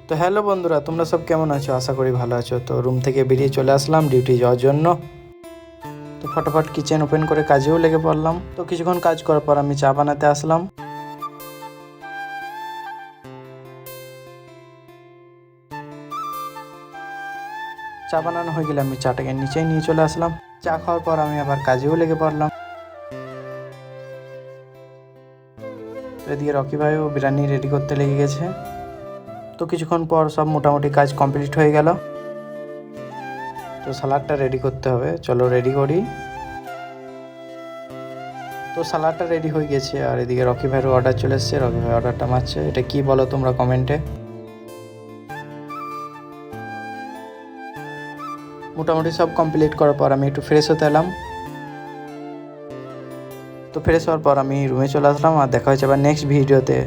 তো হ্যালো বন্ধুরা, তোমরা সব কেমন আছো? আশা করি ভালো আছো। তো রুম থেকে বেরিয়ে চলে আসলাম ডিউটি যাওয়ার জন্য। তো ফটাফট কিচেন ওপেন করে কাজেও লেগে পড়লাম। তো কিছুক্ষণ কাজ করার পর আমি চা বানাতে আসলাম। চা বানানো হয়ে গেলে আমি চাটাকে নিচেই নিয়ে চলে আসলাম। চা খাওয়ার পর আমি আবার কাজেও লেগে পড়লাম। এদিকে রকি ভাইও বিরিয়ানি রেডি করতে লেগে গেছে। তো কিছুক্ষণ পর সব মোটামুটি কাজ কমপ্লিট হয়ে গেল। তো সালাডটা রেডি করতে হবে, চলো রেডি করি। তো সালাডটা রেডি হয়ে গেছে আর এদিকে রকি ভাইয়ের অর্ডার চলে এসেছে। রকি ভাই অর্ডারটা মারছে, এটা কি বলো তোমরা কমেন্টে। মোটামুটি সব কমপ্লিট করার পর আমি একটু ফ্রেশ হতে এলাম। তো ফ্রেশ হওয়ার পর আমি রুমে চলে আসলাম আর দেখা হচ্ছে আবার নেক্সট ভিডিওতে।